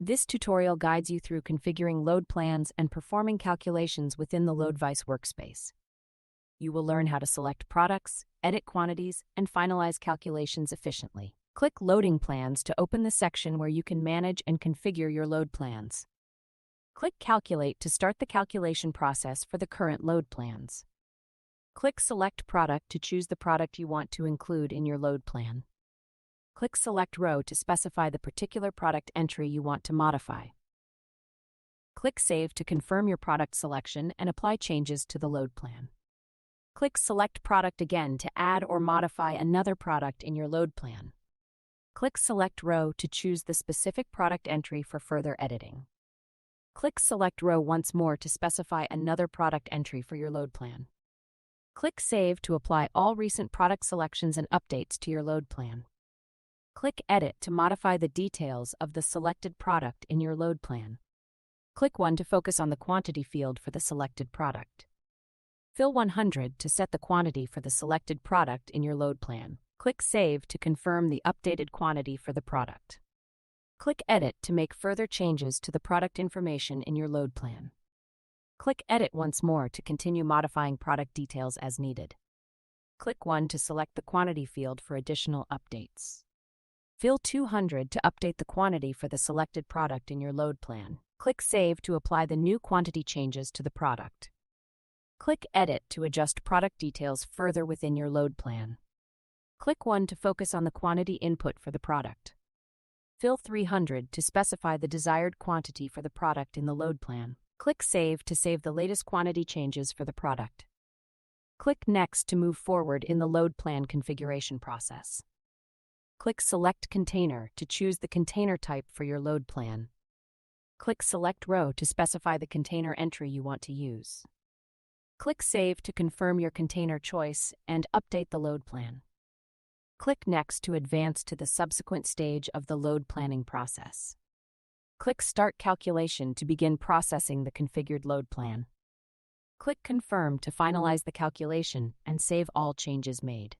This tutorial guides you through configuring load plans and performing calculations within the Loadvis workspace. You will learn how to select products, edit quantities, and finalize calculations efficiently. Click Loading Plans to open the section where you can manage and configure your load plans. Click Calculate to start the calculation process for the current load plans. Click Select Product to choose the product you want to include in your load plan. Click Select Row to specify the particular product entry you want to modify. Click Save to confirm your product selection and apply changes to the load plan. Click Select Product again to add or modify another product in your load plan. Click Select Row to choose the specific product entry for further editing. Click Select Row once more to specify another product entry for your load plan. Click Save to apply all recent product selections and updates to your load plan. Click Edit to modify the details of the selected product in your load plan. Click 1 to focus on the quantity field for the selected product. Fill 100 to set the quantity for the selected product in your load plan. Click Save to confirm the updated quantity for the product. Click Edit to make further changes to the product information in your load plan. Click Edit once more to continue modifying product details as needed. Click 1 to select the quantity field for additional updates. Fill 200 to update the quantity for the selected product in your load plan. Click Save to apply the new quantity changes to the product. Click Edit to adjust product details further within your load plan. Click 1 to focus on the quantity input for the product. Fill 300 to specify the desired quantity for the product in the load plan. Click Save to save the latest quantity changes for the product. Click Next to move forward in the load plan configuration process. Click Select Container to choose the container type for your load plan. Click Select Row to specify the container entry you want to use. Click Save to confirm your container choice and update the load plan. Click Next to advance to the subsequent stage of the load planning process. Click Start Calculation to begin processing the configured load plan. Click Confirm to finalize the calculation and save all changes made.